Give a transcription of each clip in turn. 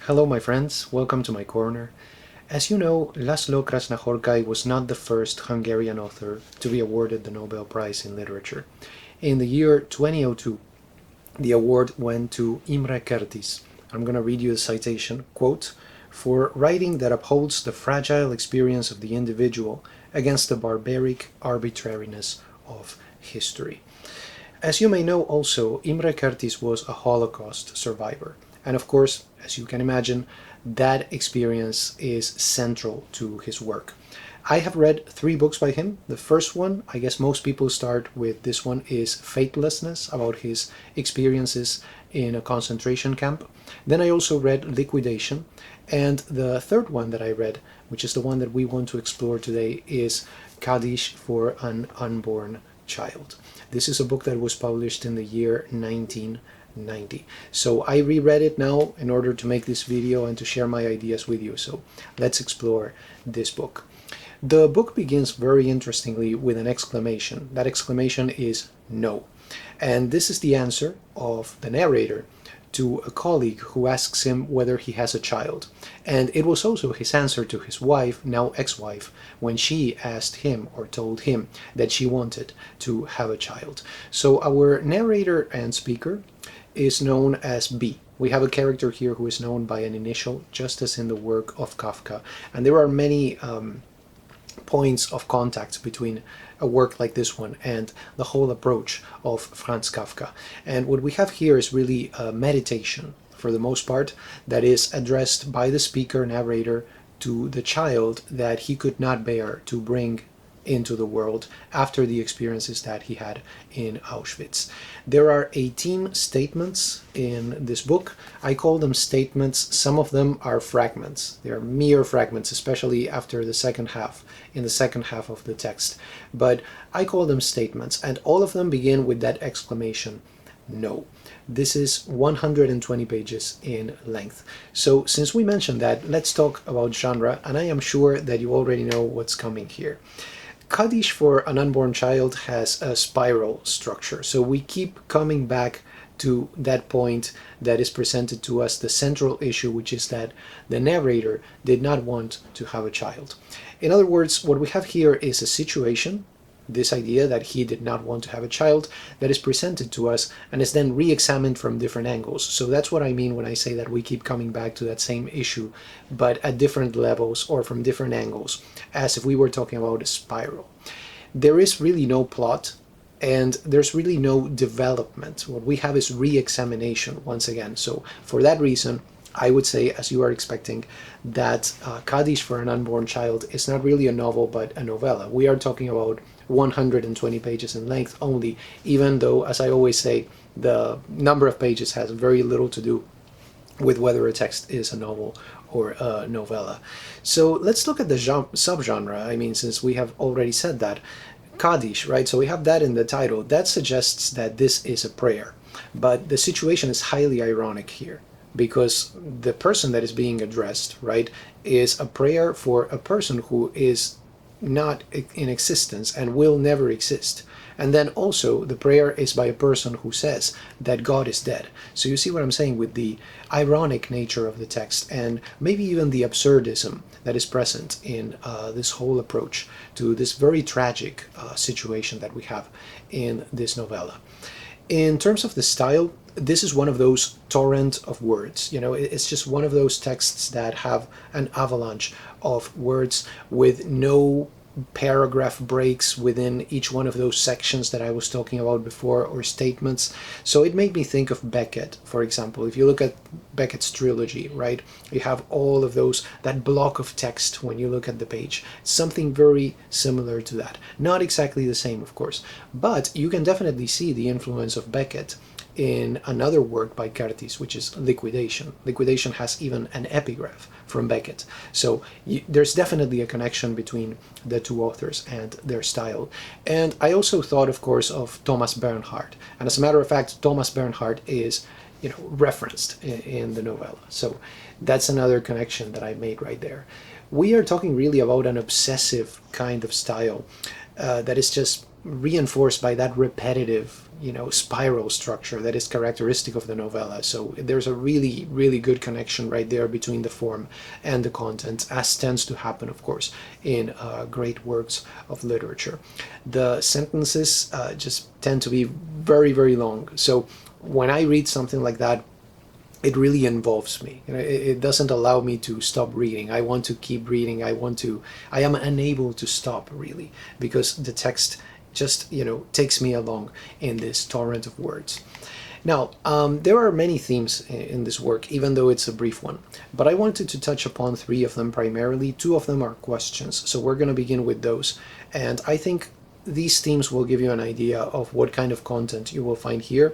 Hello my friends, welcome to my corner. As you know, Laszlo Krasznahorkai was not the first Hungarian author to be awarded the Nobel Prize in Literature. In the year 2002, the award went to Imre Kertész. I'm going to read you the citation, quote, "for writing that upholds the fragile experience of the individual against the barbaric arbitrariness of history." As you may know also, Imre Kertész was a Holocaust survivor. And of course, as you can imagine, that experience is central to his work. I have read 3 books by him. The first one, I guess most people start with this one, is Faithlessness, about his experiences in a concentration camp. Then I also read Liquidation. And the third one that I read, which is the one that we want to explore today, is Kaddish for an Unborn Child. This is a book that was published in the year 1990. So I reread it now in order to make this video and to share my ideas with you. So let's explore this book. The book begins very interestingly with an exclamation. That exclamation is no. And this is the answer of the narrator to a colleague who asks him whether he has a child. And it was also his answer to his wife, now ex-wife, when she asked him or told him that she wanted to have a child. So our narrator and speaker is known as B. We have a character here who is known by an initial, just as in the work of Kafka. And there are many points of contact between a work like this one and the whole approach of Franz Kafka. And what we have here is really a meditation, for the most part, that is addressed by the speaker narrator to the child that he could not bear to bring into the world after the experiences that he had in Auschwitz. There are 18 statements in this book. I call them statements. Some of them are fragments. They are mere fragments, especially after the second half, in the second half of the text. But I call them statements, and all of them begin with that exclamation, no. This is 120 pages in length. So since we mentioned that, let's talk about genre, and I am sure that you already know what's coming here. Kaddish for an Unborn Child has a spiral structure, so we keep coming back to that point that is presented to us, the central issue, which is that the narrator did not want to have a child. In other words, what we have here is a situation, this idea that he did not want to have a child, that is presented to us and is then re-examined from different angles. So that's what I mean when I say that we keep coming back to that same issue, but at different levels or from different angles, as if we were talking about a spiral. There is really no plot, and there's really no development. What we have is re-examination once again. So for that reason, I would say, as you are expecting, that Kaddish for an Unborn Child is not really a novel, but a novella. We are talking about 120 pages in length only, even though, as I always say, the number of pages has very little to do with whether a text is a novel or a novella. So let's look at the subgenre. I mean, since we have already said that, Kaddish, right? So we have that in the title. That suggests that this is a prayer. But the situation is highly ironic here, because the person that is being addressed, right, is a prayer for a person who is not in existence and will never exist. And then also the prayer is by a person who says that God is dead. So you see what I'm saying with the ironic nature of the text, and maybe even the absurdism that is present in this whole approach to this very tragic situation that we have in this novella. In terms of the style, this is one of those torrent of words. You know, it's just one of those texts that have an avalanche of words with no paragraph breaks within each one of those sections that I was talking about before, or statements. So it made me think of Beckett, for example. If you look at Beckett's trilogy, right, you have all of those, that block of text when you look at the page. Something very similar to that. Not exactly the same, of course, but you can definitely see the influence of Beckett in another work by Kertész, which is Liquidation. Liquidation has even an epigraph from Beckett. So there's definitely a connection between the two authors and their style. And I also thought, of course, of Thomas Bernhard. And as a matter of fact, Thomas Bernhard is, you know, referenced in the novella. So that's another connection that I made right there. We are talking really about an obsessive kind of style that is just reinforced by that repetitive, spiral structure that is characteristic of the novella. So there's a really, really good connection right there between the form and the content, as tends to happen, of course, in great works of literature. The sentences just tend to be very, very long. So when I read something like that, it really involves me. It doesn't allow me to stop reading. I want to keep reading. I am unable to stop, really, because the text just, takes me along in this torrent of words. Now, there are many themes in this work, even though it's a brief one, but I wanted to touch upon 3 of them primarily. 2 of them are questions, so we're going to begin with those. And I think these themes will give you an idea of what kind of content you will find here.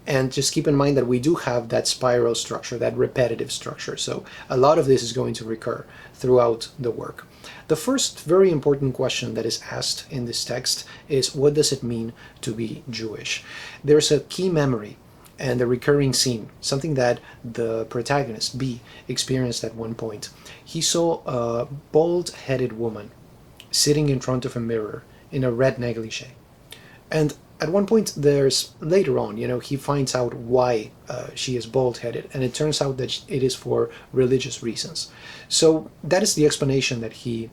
And just keep in mind that we do have that spiral structure, that repetitive structure. So a lot of this is going to recur throughout the work. The first very important question that is asked in this text is, what does it mean to be Jewish? There's a key memory and a recurring scene, something that the protagonist, B, experienced at one point. He saw a bald-headed woman sitting in front of a mirror in a red negligee. And at one point, later on, he finds out why she is bald-headed, and it turns out that it is for religious reasons. So that is the explanation that he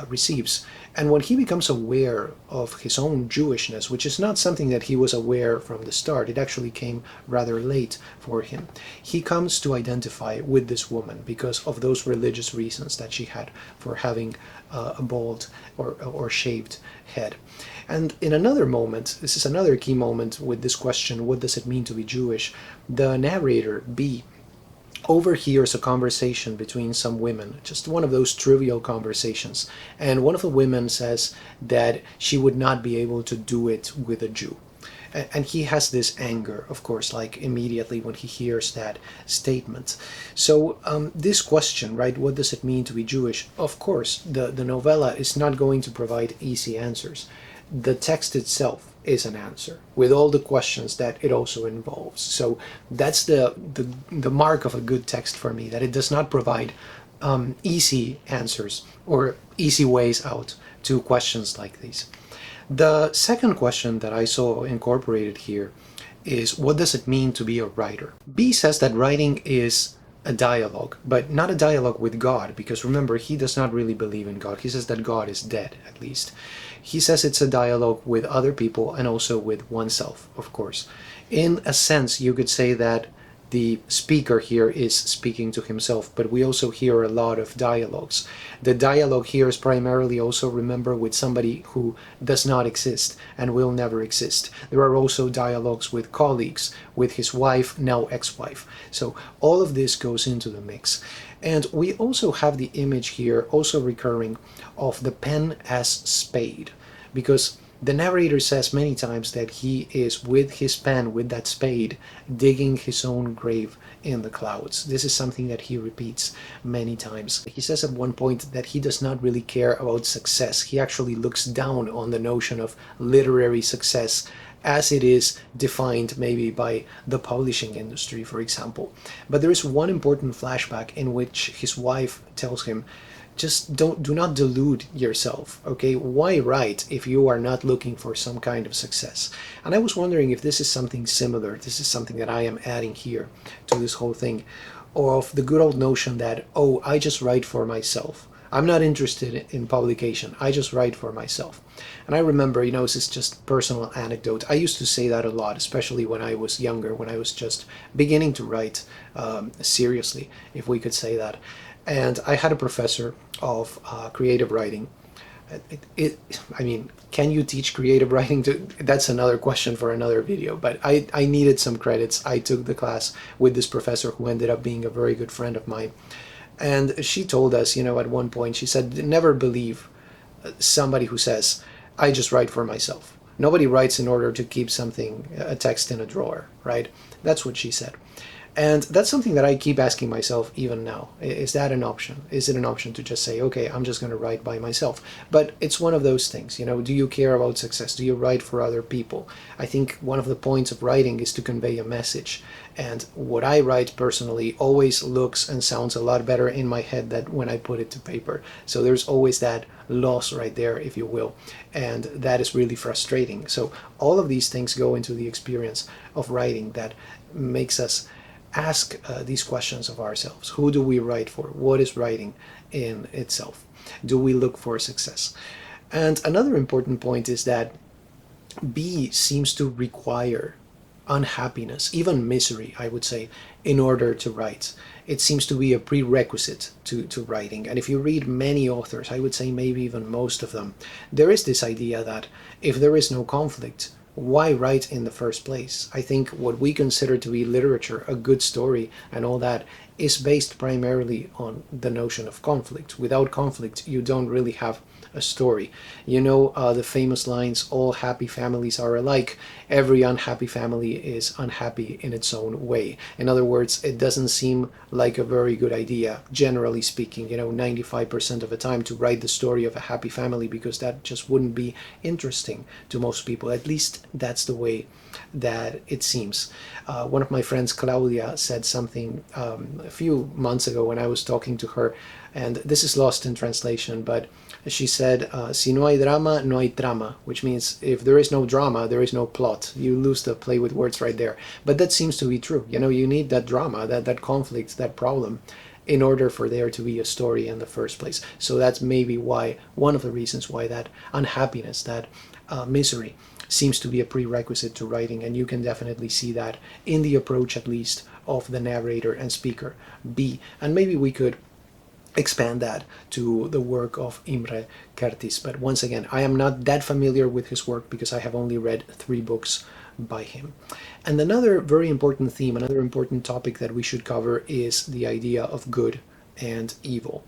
receives. And when he becomes aware of his own Jewishness, which is not something that he was aware from the start, it actually came rather late for him, he comes to identify with this woman because of those religious reasons that she had for having a bald or shaved head. And in another moment, this is another key moment with this question, what does it mean to be Jewish? The narrator, B, overhears a conversation between some women, just one of those trivial conversations. And one of the women says that she would not be able to do it with a Jew. And he has this anger, of course, like immediately when he hears that statement. So this question, right, what does it mean to be Jewish? Of course, the novella is not going to provide easy answers. The text itself is an answer with all the questions that it also involves. So that's the mark of a good text for me, that it does not provide easy answers or easy ways out to questions like these. The second question that I saw incorporated here is, what does it mean to be a writer? B says that writing is a dialogue, but not a dialogue with God, because remember, he does not really believe in God. He says that God is dead, at least. He says it's a dialogue with other people and also with oneself, of course. In a sense, you could say that the speaker here is speaking to himself, but we also hear a lot of dialogues. The dialogue here is primarily also, remember, with somebody who does not exist and will never exist. There are also dialogues with colleagues, with his wife, now ex-wife. So all of this goes into the mix. And we also have the image here also recurring of the pen as spade, because the narrator says many times that he is with his pen, with that spade, digging his own grave in the clouds. This is something that he repeats many times. He says at one point that he does not really care about success. He actually looks down on the notion of literary success as it is defined maybe by the publishing industry, for example. But there is one important flashback in which his wife tells him, just do not delude yourself, okay? Why write if you are not looking for some kind of success? And I was wondering if this is something similar, this is something that I am adding here to this whole thing, of the good old notion that, oh, I just write for myself. I'm not interested in publication. I just write for myself. And I remember, this is just personal anecdote. I used to say that a lot, especially when I was younger, when I was just beginning to write seriously, if we could say that. And I had a professor of creative writing. I mean, can you teach creative writing? That's another question for another video, but I needed some credits. I took the class with this professor who ended up being a very good friend of mine. And she told us, at one point, she said, never believe somebody who says, I just write for myself. Nobody writes in order to keep something, a text in a drawer, right? That's what she said. And that's something that I keep asking myself even now. Is that an option? Is it an option to just say, okay, I'm just going to write by myself? But it's one of those things, you know, do you care about success? Do you write for other people? I think one of the points of writing is to convey a message. And what I write personally always looks and sounds a lot better in my head than when I put it to paper. So there's always that loss right there, if you will. And that is really frustrating. So all of these things go into the experience of writing that makes us ask these questions of ourselves. Who do we write for? What is writing in itself? Do we look for success? And another important point is that B seems to require unhappiness, even misery, I would say, in order to write. It seems to be a prerequisite to writing. And if you read many authors, I would say maybe even most of them, there is this idea that if there is no conflict, why write in the first place? I think what we consider to be literature, a good story and all that, is based primarily on the notion of conflict. Without conflict, you don't really have a story. You know, the famous lines, all happy families are alike. Every unhappy family is unhappy in its own way. In other words, it doesn't seem like a very good idea, generally speaking, you know, 95% of the time, to write the story of a happy family, because that just wouldn't be interesting to most people. At least that's the way that it seems. One of my friends, Claudia, said something a few months ago when I was talking to her, and this is lost in translation, but she said, si no hay drama, no hay trama, which means if there is no drama, there is no plot. You lose the play with words right there. But that seems to be true. You know, you need that drama, that conflict, that problem, in order for there to be a story in the first place. So that's maybe why, one of the reasons why that unhappiness, that misery, seems to be a prerequisite to writing, and you can definitely see that in the approach, at least, of the narrator and speaker, B. And maybe we could expand that to the work of Imre Kertész. But once again, I am not that familiar with his work because I have only read 3 books by him. And another very important theme, another important topic that we should cover is the idea of good and evil.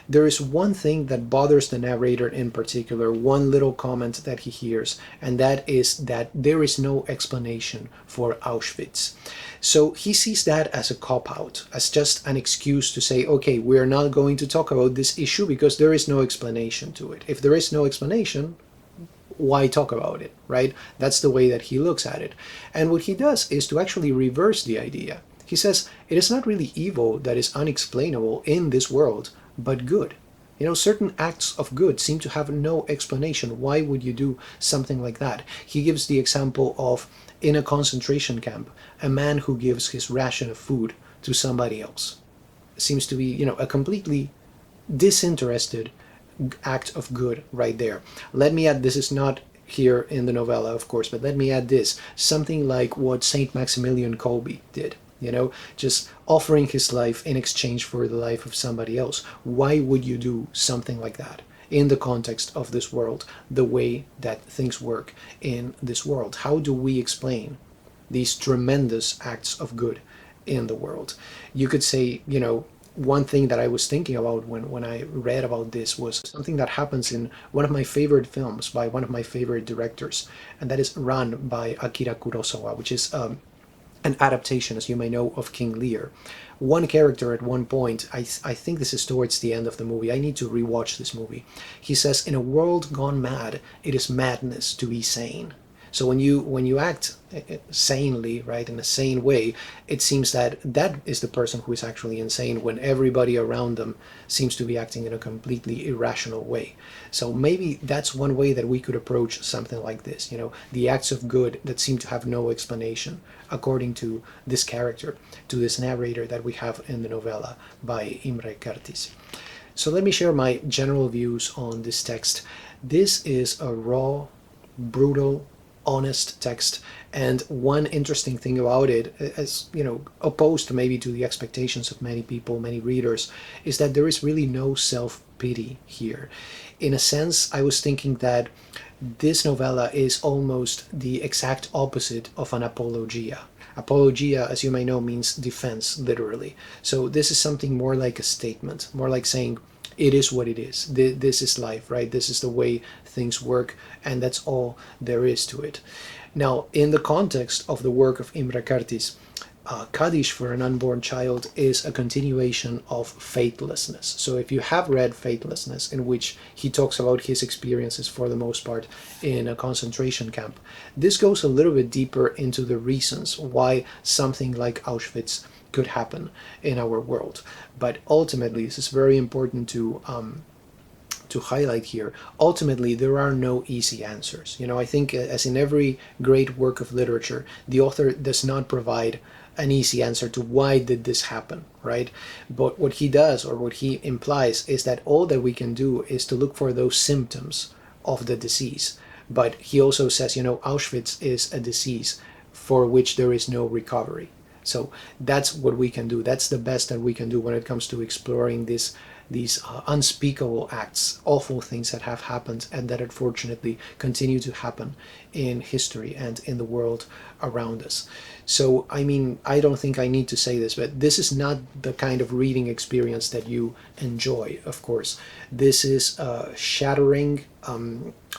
There is one thing that bothers the narrator in particular, one little comment that he hears, and that is that there is no explanation for Auschwitz. So he sees that as a cop-out, as just an excuse to say, okay, we're not going to talk about this issue because there is no explanation to it. If there is no explanation, why talk about it, right? That's the way that he looks at it. And what he does is to actually reverse the idea. He says, it is not really evil that is unexplainable in this world, but good. You know, certain acts of good seem to have no explanation. Why would you do something like that? He gives the example of, in a concentration camp, a man who gives his ration of food to somebody else. Seems to be, you know, a completely disinterested act of good right there. Let me add, this is not here in the novella, of course, but let me add this. Something like what Saint Maximilian Kolbe did. You know, just offering his life in exchange for the life of somebody else. Why would you do something like that in the context of this world, the way that things work in this world? How do we explain these tremendous acts of good in the world? You could say, you know, one thing that I was thinking about when I read about this was something that happens in one of my favorite films by one of my favorite directors, and that is Run by Akira Kurosawa, which is an adaptation, as you may know, of King Lear. One character at one point, I think this is towards the end of the movie, I need to rewatch this movie, he says, in a world gone mad, it is madness to be sane. So when you act sanely, right, in a sane way, it seems that that is the person who is actually insane when everybody around them seems to be acting in a completely irrational way. So maybe that's one way that we could approach something like this, you know, the acts of good that seem to have no explanation, according to this character, to this narrator that we have in the novella by Imre Kertész. So let me share my general views on this text. This is a raw, brutal, honest text, and one interesting thing about it, as you know, opposed maybe to the expectations of many people, many readers, is that there is really no self-pity here. In a sense, I was thinking that this novella is almost the exact opposite of an apologia. Apologia, as you may know, means defense, literally. So this is something more like a statement, more like saying, it is what it is. This is life, right? This is the way things work, and that's all there is to it. Now, in the context of the work of Imre Kertész, Kaddish for an Unborn Child is a continuation of Faithlessness. So if you have read Faithlessness, in which he talks about his experiences for the most part in a concentration camp, this goes a little bit deeper into the reasons why something like Auschwitz could happen in our world. But ultimately, this is very important to highlight here. Ultimately, there are no easy answers. I think as in every great work of literature, the author does not provide an easy answer to why did this happen, right? But what he does, or what he implies, is that all that we can do is to look for those symptoms of the disease. But he also says, Auschwitz is a disease for which there is no recovery. So that's what we can do. That's the best that we can do when it comes to exploring these unspeakable acts, awful things that have happened and that unfortunately continue to happen in history and in the world around us. So, I mean, I don't think I need to say this, but this is not the kind of reading experience that you enjoy, of course. This is a shattering,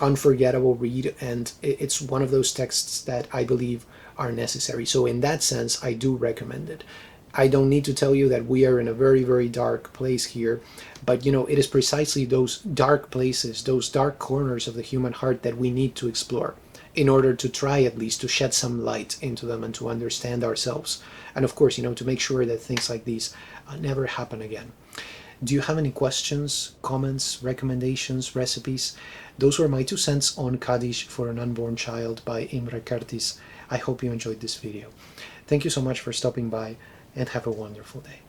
unforgettable read, and it's one of those texts that I believe are necessary. So in that sense, I do recommend it. I don't need to tell you that we are in a very, very dark place here, but it is precisely those dark places, those dark corners of the human heart that we need to explore in order to try at least to shed some light into them and to understand ourselves. And of course, to make sure that things like these never happen again. Do you have any questions, comments, recommendations, recipes? Those were my 2 cents on Kaddish for an Unborn Child by Imre Kertész. I hope you enjoyed this video. Thank you so much for stopping by, and have a wonderful day.